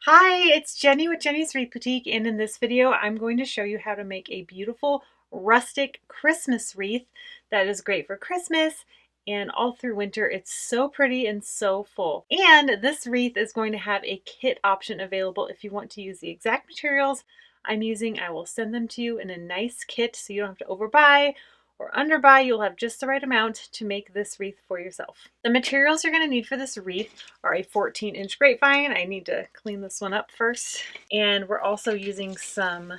Hi, it's Jenny with Jenny's Wreath Boutique, and in this video I'm going to show you how to make a beautiful rustic Christmas wreath that is great for Christmas and all through winter. It's so pretty and so full. And this wreath is going to have a kit option available if you want to use the exact materials I'm using. I will send them to you in a nice kit so you don't have to overbuy or underbuy. You'll have just the right amount to make this wreath for yourself. The materials you're going to need for this wreath are a 14-inch grapevine. I need to clean this one up first. And we're also using some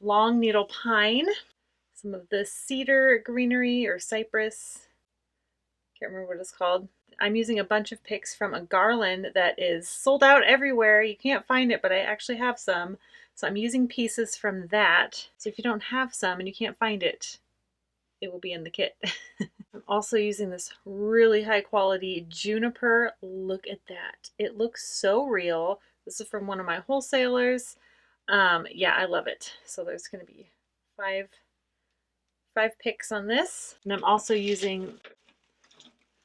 long needle pine, some of the cedar greenery or cypress. Can't remember what it's called. I'm using a bunch of picks from a garland that is sold out everywhere. You can't find it, but I actually have some. So I'm using pieces from that. So if you don't have some and you can't find it, it will be in the kit. I'm also using this really high quality juniper. Look at that. It looks so real. This is from one of my wholesalers. Yeah, I love it. So there's going to be five picks on this. And I'm also using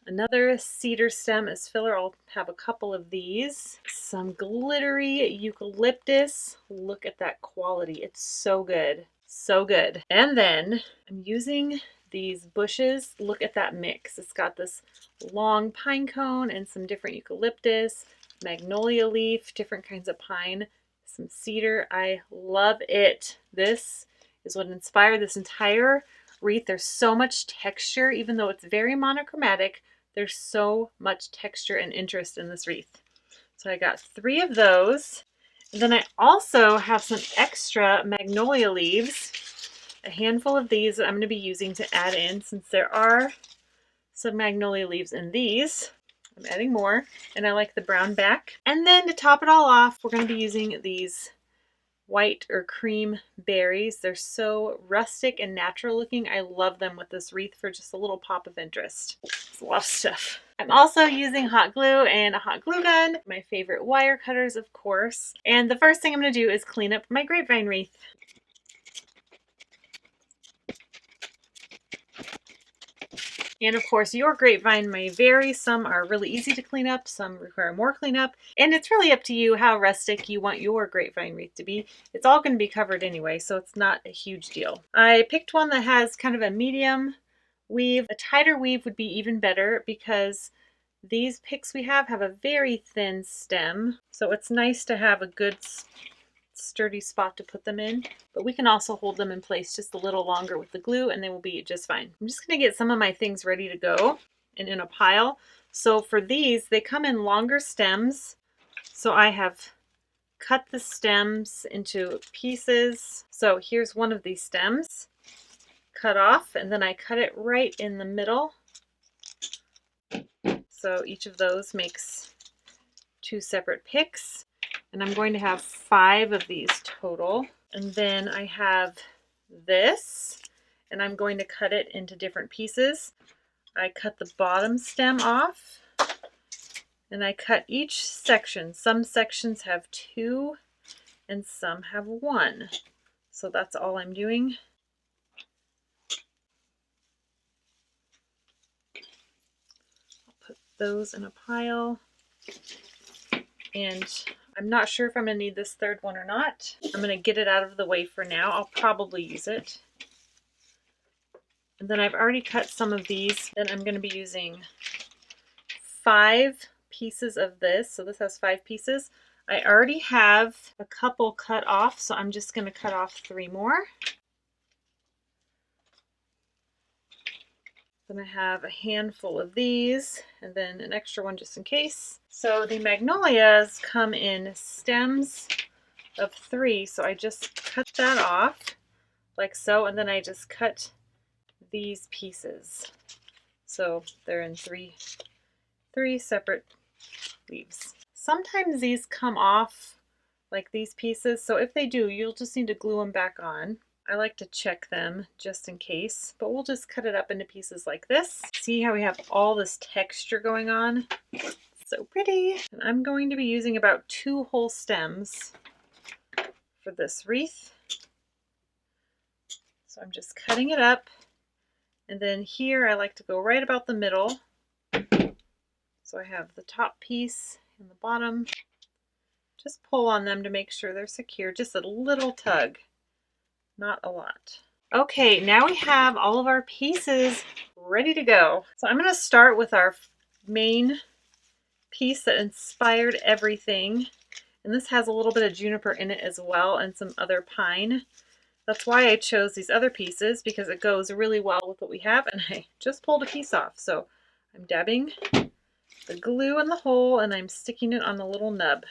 another cedar stem as filler. I'll have a couple of these. Some glittery eucalyptus. Look at that quality. It's so good. So good. And then I'm using these bushes. Look at that mix. It's got this long pine cone and some different eucalyptus, magnolia leaf, different kinds of pine, some cedar. I love it. This is what inspired this entire wreath. There's so much texture, even though it's very monochromatic. There's so much texture and interest in this wreath. So I got 3 of those. And then I also have some extra magnolia leaves, a handful of these that I'm going to be using to add in since there are some magnolia leaves in these. I'm adding more, and I like the brown back. And then to top it all off, we're going to be using these white or cream berries. They're so rustic and natural looking. I love them with this wreath for just a little pop of interest. It's a lot of stuff. I'm also using hot glue and a hot glue gun, my favorite wire cutters, of course. And the first thing I'm going to do is clean up my grapevine wreath. And of course, your grapevine may vary. Some are really easy to clean up, some require more cleanup, and it's really up to you how rustic you want your grapevine wreath to be. It's all going to be covered anyway, so it's not a huge deal. I picked one that has kind of a medium weave. A tighter weave would be even better because these picks we have a very thin stem, so it's nice to have a good sturdy spot to put them in, but we can also hold them in place just a little longer with the glue and they will be just fine. I'm just going to get some of my things ready to go and in a pile. So for these, they come in longer stems. So I have cut the stems into pieces. So here's one of these stems cut off, and then I cut it right in the middle. So each of those makes 2 separate picks. And I'm going to have 5 of these total. And then I have this, and I'm going to cut it into different pieces. I cut the bottom stem off, and I cut each section. Some sections have 2, and some have 1. So that's all I'm doing. I'll put those in a pile. And I'm not sure if I'm going to need this 3rd one or not. I'm going to get it out of the way for now. I'll probably use it. And then I've already cut some of these. Then I'm going to be using 5 pieces of this. So this has 5 pieces. I already have a couple cut off, so I'm just going to cut off 3 more. Then I have a handful of these, and then an extra one just in case. So the magnolias come in stems of 3, so I just cut that off like so, and then I just cut these pieces. So they're in three separate leaves. Sometimes these come off like these pieces, so if they do, you'll just need to glue them back on. I like to check them just in case, but we'll just cut it up into pieces like this. See how we have all this texture going on? So pretty. And I'm going to be using about 2 whole stems for this wreath. So I'm just cutting it up. And then here I like to go right about the middle. So I have the top piece and the bottom. Just pull on them to make sure they're secure. Just a little tug, not a lot. Okay, now we have all of our pieces ready to go. So I'm going to start with our main piece that inspired everything. And this has a little bit of juniper in it as well and some other pine. That's why I chose these other pieces, because it goes really well with what we have. And I just pulled a piece off. So I'm dabbing the glue in the hole and I'm sticking it on the little nub.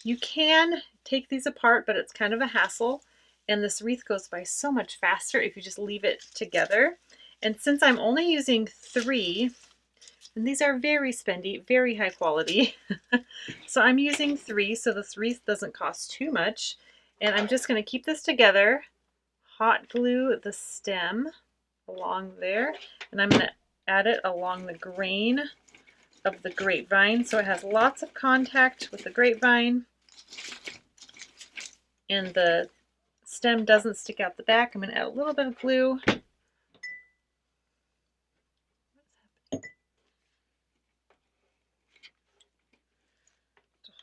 You can take these apart, but it's kind of a hassle. And this wreath goes by so much faster if you just leave it together. And since I'm only using 3, and these are very spendy, very high quality, so I'm using 3 so this wreath doesn't cost too much. And I'm just going to keep this together, hot glue the stem along there, and I'm going to add it along the grain of the grapevine so it has lots of contact with the grapevine and the stem doesn't stick out the back. I'm going to add a little bit of glue. To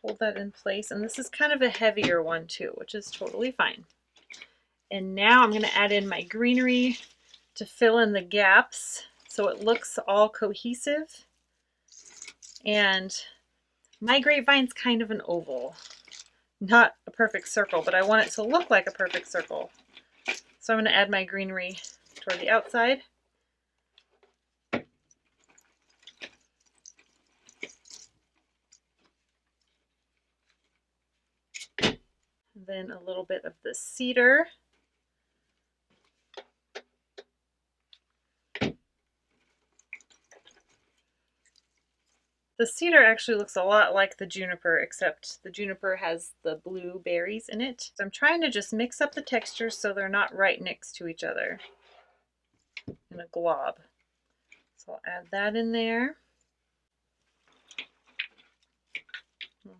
hold that in place. And this is kind of a heavier one too, which is totally fine. And now I'm going to add in my greenery to fill in the gaps so it looks all cohesive. And my grapevine's kind of an oval, not a perfect circle, but I want it to look like a perfect circle. So I'm going to add my greenery toward the outside. And then a little bit of the cedar. The cedar actually looks a lot like the juniper, except the juniper has the blue berries in it. So I'm trying to just mix up the textures so they're not right next to each other in a glob. So I'll add that in there.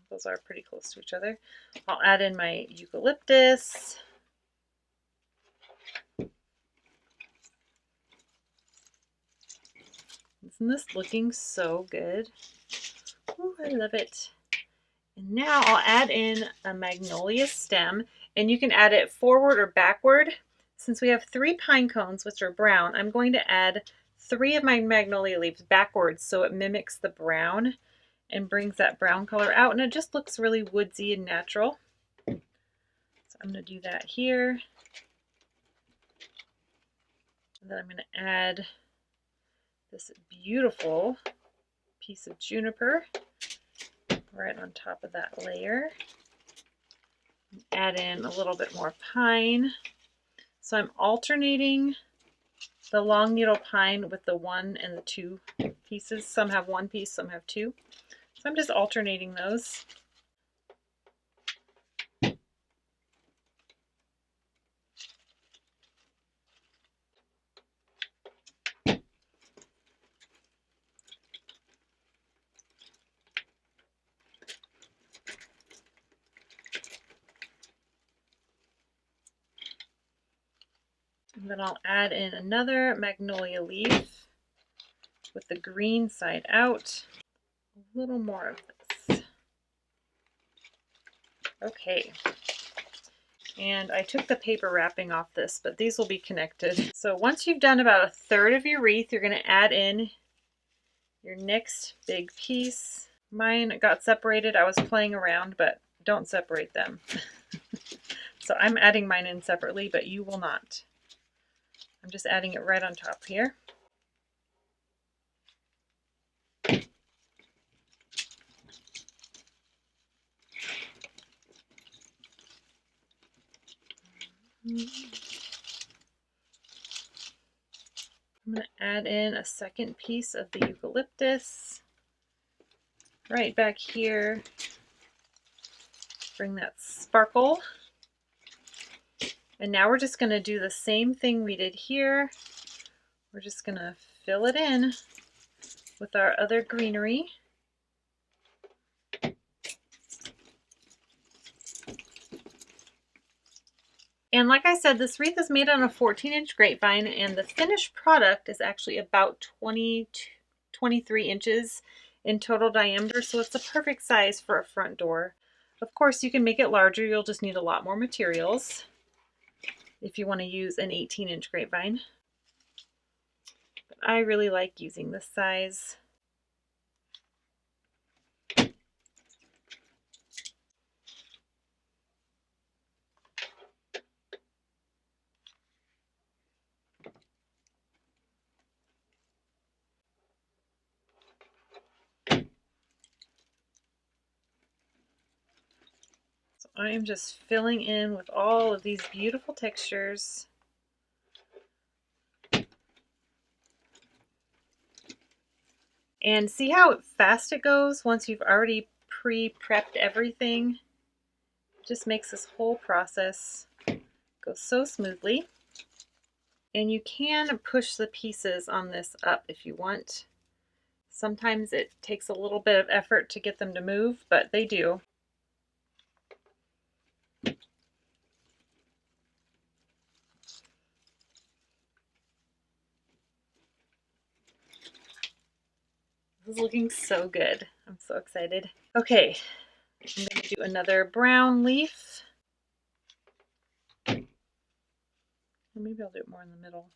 Those are pretty close to each other. I'll add in my eucalyptus. Isn't this looking so good? Ooh, I love it. And now I'll add in a magnolia stem, and you can add it forward or backward. Since we have 3 pine cones, which are brown, I'm going to add 3 of my magnolia leaves backwards so it mimics the brown and brings that brown color out, and it just looks really woodsy and natural. So I'm going to do that here. And then I'm going to add this beautiful piece of juniper right on top of that layer. Add in a little bit more pine. So I'm alternating the long needle pine with the 1 and the 2 pieces. Some have 1 piece, some have 2. So I'm just alternating those. And then I'll add in another magnolia leaf with the green side out. A little more of this. Okay. And I took the paper wrapping off this, but these will be connected. So once you've done about 1/3 of your wreath, you're going to add in your next big piece. Mine got separated. I was playing around, but don't separate them. So I'm adding mine in separately, but you will not. I'm just adding it right on top here. I'm going to add in a second piece of the eucalyptus right back here. Bring that sparkle. And now we're just going to do the same thing we did here. We're just going to fill it in with our other greenery. And like I said, this wreath is made on a 14-inch grapevine, and the finished product is actually about 23 inches in total diameter, so it's the perfect size for a front door. Of course, you can make it larger. You'll just need a lot more materials if you want to use an 18-inch grapevine. But I really like using this size. So I am just filling in with all of these beautiful textures. And see how fast it goes once you've already pre-prepped everything? It just makes this whole process go so smoothly. And you can push the pieces on this up if you want. Sometimes it takes a little bit of effort to get them to move, but they do. This is looking so good. I'm so excited. Okay, I'm going to do another brown leaf. Maybe I'll do it more in the middle.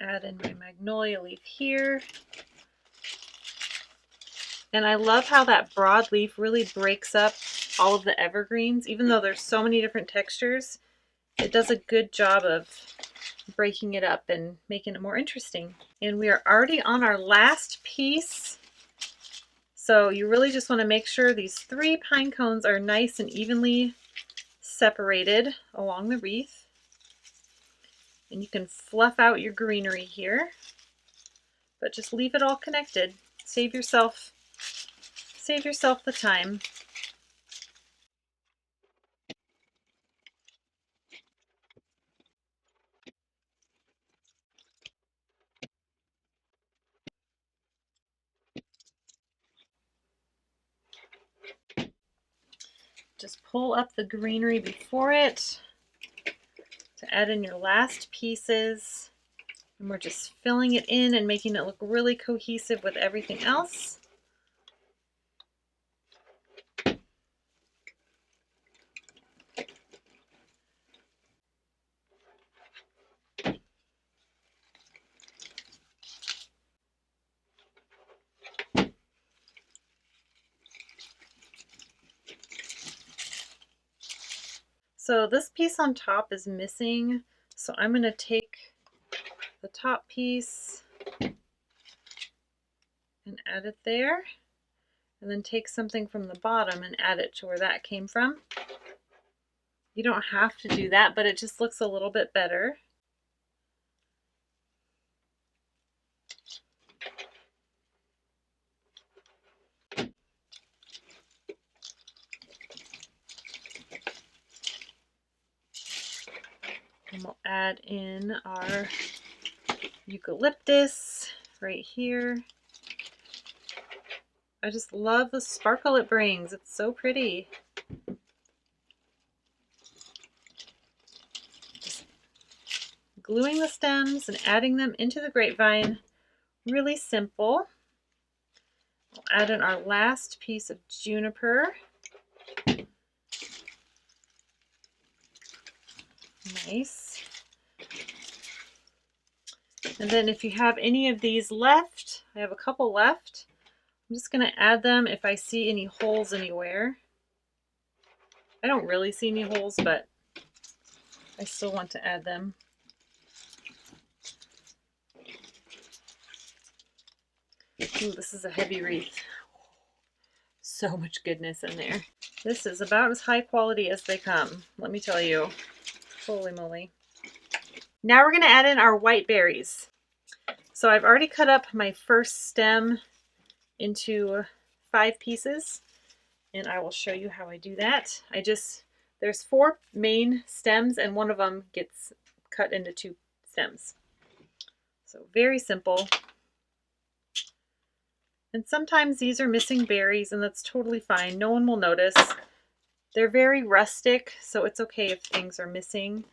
Add in my magnolia leaf here. And I love how that broad leaf really breaks up all of the evergreens. Even though there's so many different textures, it does a good job of breaking it up and making it more interesting. And we are already on our last piece. So you really just want to make sure these 3 pine cones are nice and evenly separated along the wreath. And you can fluff out your greenery here, but just leave it all connected. Save yourself the time. Just pull up the greenery before it to add in your last pieces. And we're just filling it in and making it look really cohesive with everything else. So this piece on top is missing, so I'm going to take the top piece and add it there, and then take something from the bottom and add it to where that came from. You don't have to do that, but it just looks a little bit better. And we'll add in our eucalyptus right here. I just love the sparkle it brings. It's so pretty. Just gluing the stems and adding them into the grapevine. Really simple. We'll add in our last piece of juniper. Nice. And then if you have any of these left, I have a couple left, I'm just going to add them if I see any holes anywhere. I don't really see any holes, but I still want to add them. Ooh, this is a heavy wreath. So much goodness in there. This is about as high quality as they come, let me tell you. Holy moly. Now we're going to add in our white berries. So I've already cut up my first stem into 5 pieces, and I will show you how I do that. I just There's 4 main stems and one of them gets cut into 2 stems. So very simple. And sometimes these are missing berries, and that's totally fine. No one will notice. They're very rustic, so it's okay if things are missing.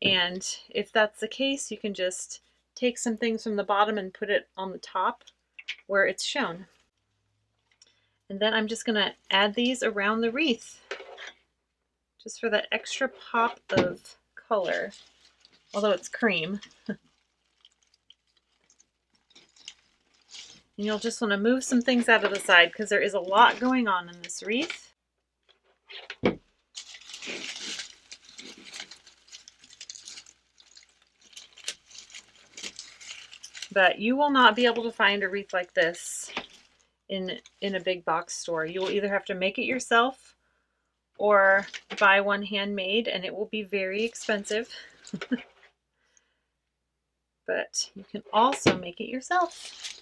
And if that's the case, you can just take some things from the bottom and put it on the top where it's shown. And then I'm just going to add these around the wreath, just for that extra pop of color, although it's cream. And you'll just want to move some things out of the side because there is a lot going on in this wreath. But you will not be able to find a wreath like this in a big box store. You will either have to make it yourself or buy one handmade, and it will be very expensive. But you can also make it yourself.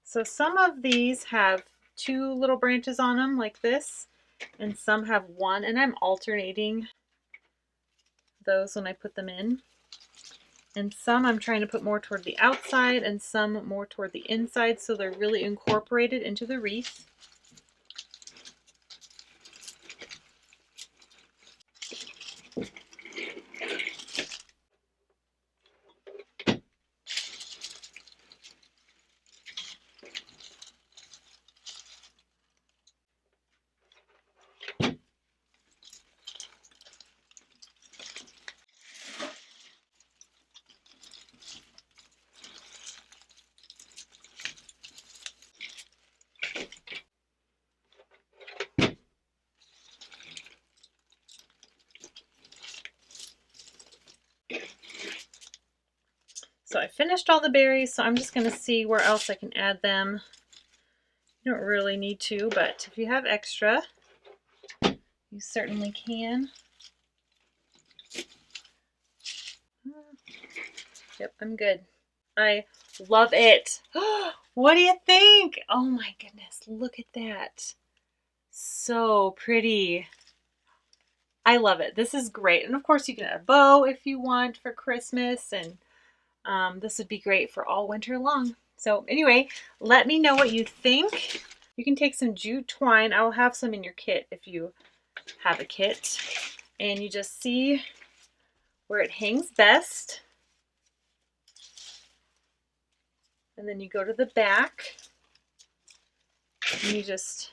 So some of these have 2 little branches on them like this, and some have 1, and I'm alternating those when I put them in. And some I'm trying to put more toward the outside and some more toward the inside, so they're really incorporated into the wreath. So I finished all the berries, so I'm just going to see where else I can add them. You don't really need to, but if you have extra, you certainly can. Yep, I'm good. I love it. What do you think? Oh my goodness, look at that. So pretty. I love it. This is great. And of course you can add a bow if you want for Christmas, and this would be great for all winter long. So anyway, let me know what you think. You can take some jute twine. I'll have some in your kit if you have a kit. And you just see where it hangs best. And then you go to the back and you just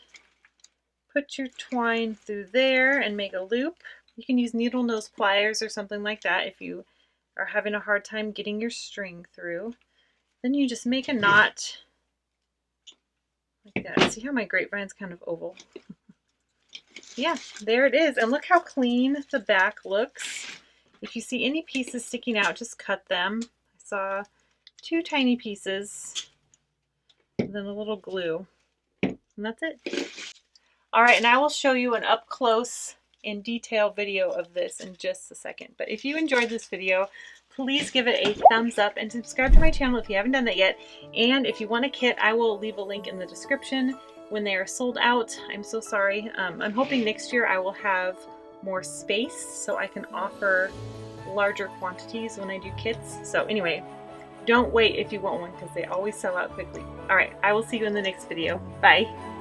put your twine through there and make a loop. You can use needle nose pliers or something like that if you are having a hard time getting your string through. Then you just make a knot like that. See how my grapevine's kind of oval? Yeah, there it is. And look how clean the back looks. If you see any pieces sticking out, just cut them. I saw 2 tiny pieces, and then a little glue, and that's it. All right, and I will show you an up close in detail video of this in just a second. But if you enjoyed this video, please give it a thumbs up and subscribe to my channel if you haven't done that yet. And if you want a kit, I will leave a link in the description when they are sold out. I'm so sorry. I'm hoping next year I will have more space so I can offer larger quantities when I do kits. So anyway, don't wait if you want one because they always sell out quickly. All right, I will see you in the next video. Bye.